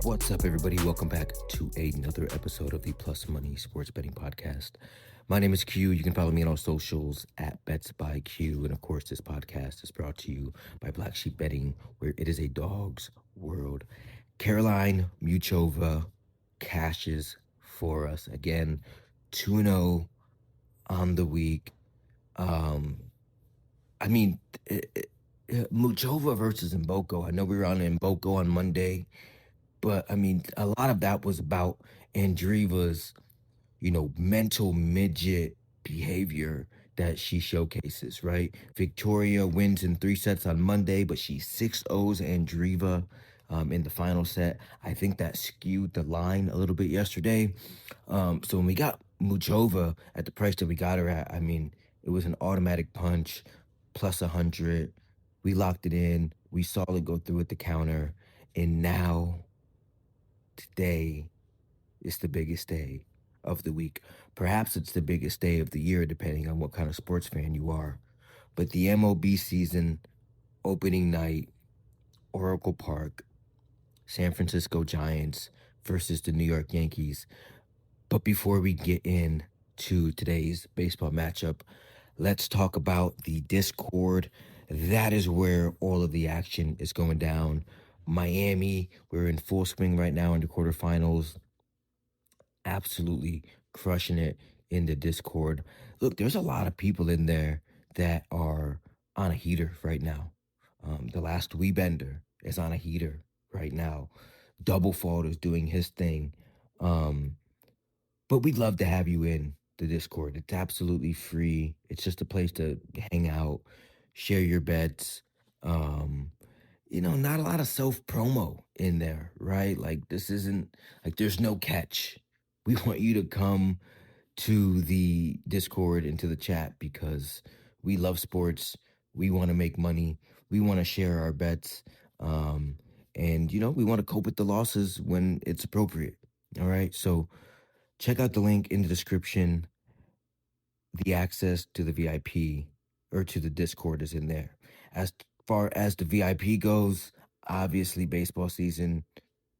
What's up, everybody? Welcome back to another episode of the Plus Money Sports Betting Podcast. My name is Q. You can follow me on all socials at Bets by Q. And of course, this podcast is brought to you by Black Sheep Betting, where it is a dog's world. Caroline Muchova cashes for us. Again, 2-0 on the week. Muchova versus Mboko. I know we were on Mboko on Monday. But I mean, a lot of that was about Andreeva's, mental midget behavior that she showcases, right? Victoria wins in 3 sets on Monday, but she 6-0s Andreeva in the final set. I think that skewed the line a little bit yesterday. So when we got Muchova at the price that we got her at, I mean, it was an automatic punch, plus 100. We locked it in. We saw it go through at the counter. And now today is the biggest day of the week. Perhaps it's the biggest day of the year, depending on what kind of sports fan you are. But the MLB season opening night, Oracle Park, San Francisco Giants versus the New York Yankees. But before we get into today's baseball matchup, let's talk about the Discord. That is where all of the action is going down. Miami, we're in full swing right now in the quarterfinals. Absolutely crushing it in the Discord. Look, there's a lot of people in there that are on a heater right now. The last Weebender is on a heater right now. Double Fault is doing his thing. But we'd love to have you in the Discord. It's absolutely free. It's just a place to hang out, share your bets. Not a lot of self-promo in there, right? Like, this isn't, like, there's no catch. We want you to come to the Discord and to the chat because we love sports. We want to make money. We want to share our bets. And we want to cope with the losses when it's appropriate. All right. So check out the link in the description. The access to the VIP or to the Discord is in there. As far as the VIP goes, obviously baseball season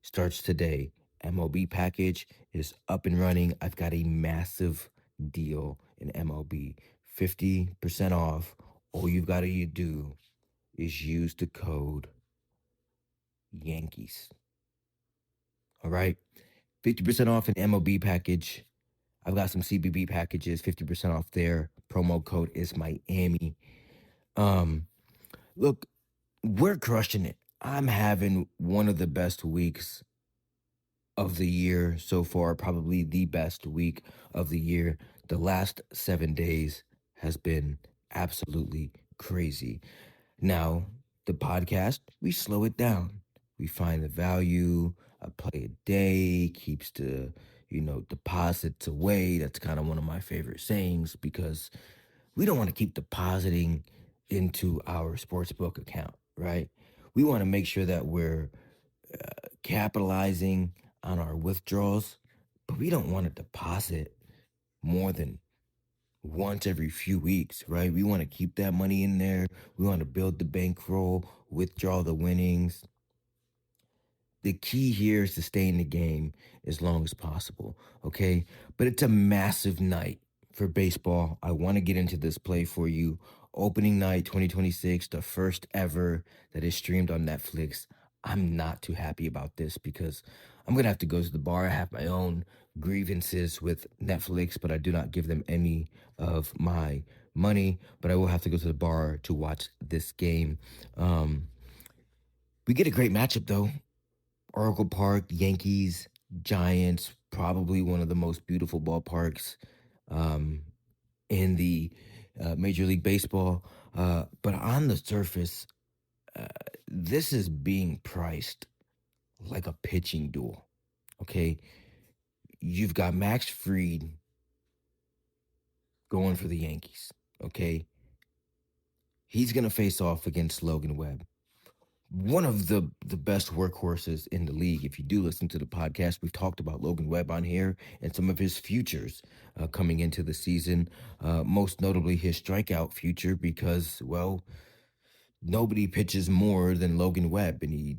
starts today. MLB package is up and running. I've got a massive deal in MLB. 50% off. All you've got to do is use the code Yankees. All right? 50% off an MLB package. I've got some CBB packages, 50% off there. Promo code is Miami. Look, we're crushing it. I'm having one of the best weeks of the year so far, probably the best week of the year. The last 7 days has been absolutely crazy. Now, the podcast, we slow it down. We find the value. A play a day keeps the, deposits away. That's kind of one of my favorite sayings because we don't want to keep depositing into our sportsbook account, right? We want to make sure that we're capitalizing on our withdrawals, but we don't want to deposit more than once every few weeks, right? We want to keep that money in there. We want to build the bankroll, withdraw the winnings. The key here is to stay in the game as long as possible, okay? But it's a massive night for baseball. I want to get into this play for you. Opening night 2026, the first ever that is streamed on Netflix. I'm not too happy about this because I'm going to have to go to the bar. I have my own grievances with Netflix, but I do not give them any of my money. But I will have to go to the bar to watch this game. We get a great matchup, though. Oracle Park, Yankees, Giants, probably one of the most beautiful ballparks in the Major League Baseball. But on the surface, this is being priced like a pitching duel, okay? You've got Max Fried going for the Yankees, okay? He's going to face off against Logan Webb. One of the best workhorses in the league. If you do listen to the podcast, we've talked about Logan Webb on here and some of his futures coming into the season, most notably his strikeout future because, well, nobody pitches more than Logan Webb, and he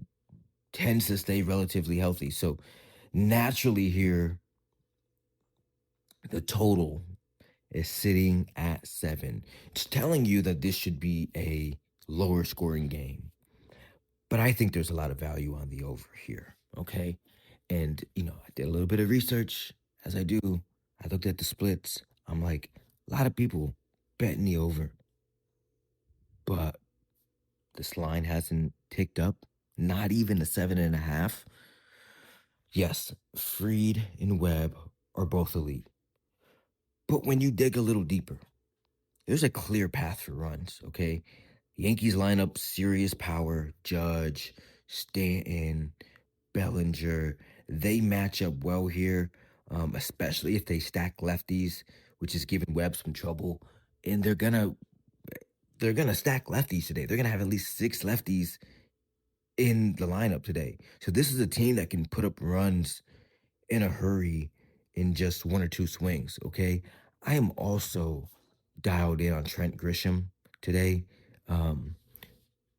tends to stay relatively healthy. So naturally here, the total is sitting at 7. It's telling you that this should be a lower scoring game. But I think there's a lot of value on the over here. Okay. And, I did a little bit of research as I do. I looked at the splits. I'm like, a lot of people betting the over. But this line hasn't ticked up, not even a 7.5. Yes, Freed and Webb are both elite. But when you dig a little deeper, there's a clear path for runs, okay? Yankees lineup, serious power, Judge, Stanton, Bellinger. They match up well here, especially if they stack lefties, which is giving Webb some trouble. And they're gonna stack lefties today. They're gonna have at least 6 lefties in the lineup today. So this is a team that can put up runs in a hurry in just 1 or 2 swings, okay? I am also dialed in on Trent Grisham today.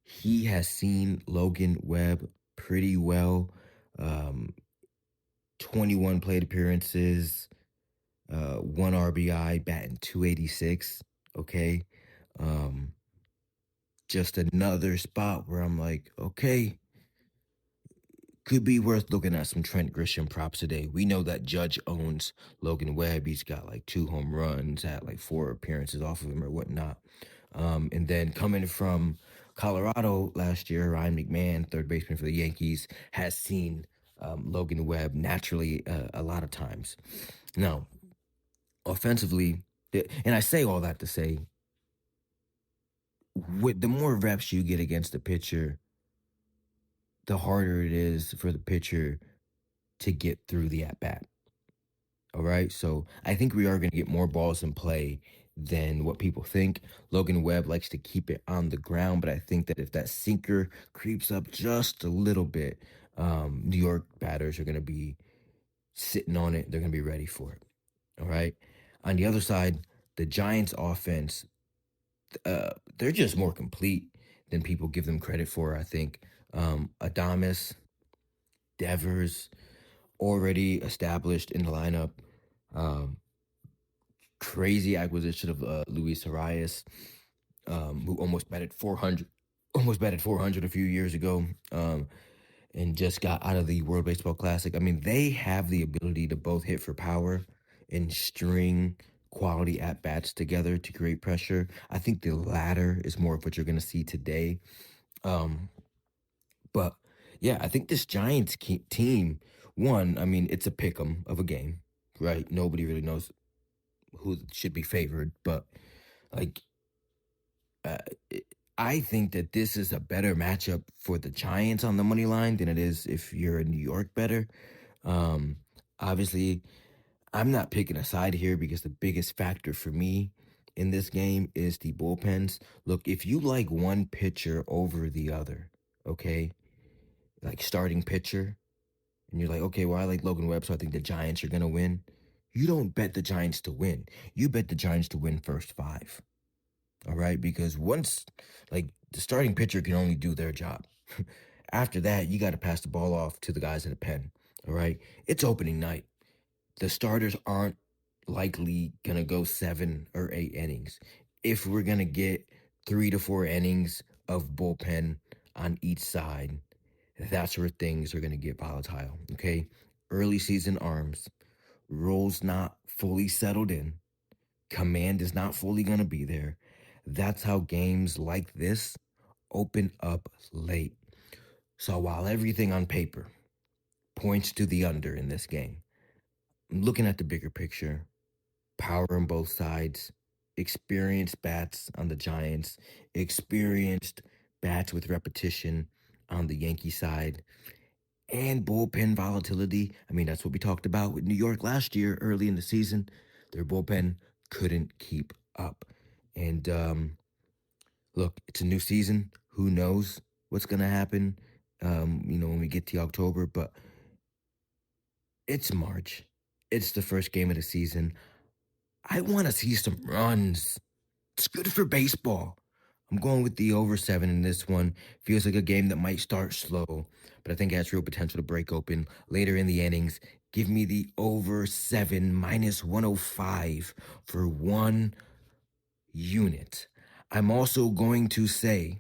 He has seen Logan Webb pretty well. Um, 21 plate appearances, 1 RBI, batting 286, okay? Um, just another spot where I'm like, okay, could be worth looking at some Trent Grisham props today. We know that Judge owns Logan Webb. He's got like 2 home runs, had like 4 appearances off of him or whatnot. And then coming from Colorado last year, Ryan McMahon, third baseman for the Yankees, has seen Logan Webb naturally a lot of times. Now, offensively, and I say all that to say, with the more reps you get against the pitcher, the harder it is for the pitcher to get through the at bat. All right. So I think we are going to get more balls in play than what people think. Logan Webb likes to keep it on the ground, but I think that if that sinker creeps up just a little bit, New York batters are going to be sitting on it. They're going to be ready for it. All right. On the other side, the Giants offense, they're just more complete than people give them credit for, I think. Adames, Devers, already established in the lineup. Um, Crazy acquisition of Luis Arias, who almost batted 400 a few years ago, and just got out of the World Baseball Classic. I mean, they have the ability to both hit for power and string quality at bats together to create pressure. I think the latter is more of what you're going to see today. But yeah, I think this Giants team, one, I mean, it's a pick 'em of a game, right? Nobody really knows who should be favored, but like, uh, I think that this is a better matchup for the Giants on the money line than it is if you're a New York better. Um, Obviously, I'm not picking a side here because the biggest factor for me in this game is the bullpens. Look, if you like one pitcher over the other, okay, like starting pitcher, and you're like, okay, well, I like Logan Webb, so I think the Giants are going to win. You don't bet the Giants to win. You bet the Giants to win first 5. All right. Because once, like, the starting pitcher can only do their job. After that, you got to pass the ball off to the guys in the pen. All right. It's opening night. The starters aren't likely going to go 7 or 8 innings. If we're going to get 3 to 4 innings of bullpen on each side, that's where things are going to get volatile. Okay. Early season arms, roles not fully settled in, command is not fully going to be there. That's how games like this open up late. So while everything on paper points to the under in this game, I'm looking at the bigger picture, power on both sides, experienced bats on the Giants, experienced bats with repetition on the Yankee side, and bullpen volatility. I mean, that's what we talked about with New York last year early in the season. Their bullpen couldn't keep up. And look, it's a new season. Who knows what's going to happen, when we get to October, but it's March. It's the first game of the season. I want to see some runs. It's good for baseball. I'm going with the over 7 in this one. Feels like a game that might start slow, but I think it has real potential to break open later in the innings. Give me the over 7 minus 105 for 1 unit. I'm also going to say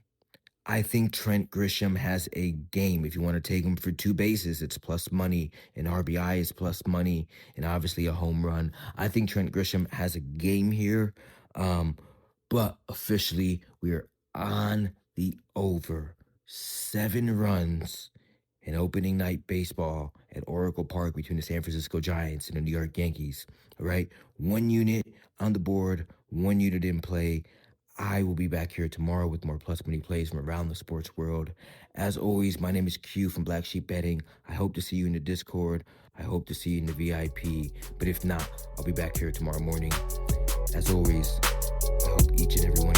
I think Trent Grisham has a game. If you want to take him for 2 bases, it's plus money, and RBI is plus money, and obviously a home run. I think Trent Grisham has a game here. But officially, we are on the over. 7 runs in opening night baseball at Oracle Park between the San Francisco Giants and the New York Yankees. All right, 1 unit on the board, 1 unit in play. I will be back here tomorrow with more plus money plays from around the sports world. As always, my name is Q from Black Sheep Betting. I hope to see you in the Discord. I hope to see you in the VIP. But if not, I'll be back here tomorrow morning. As always, I hope each and every one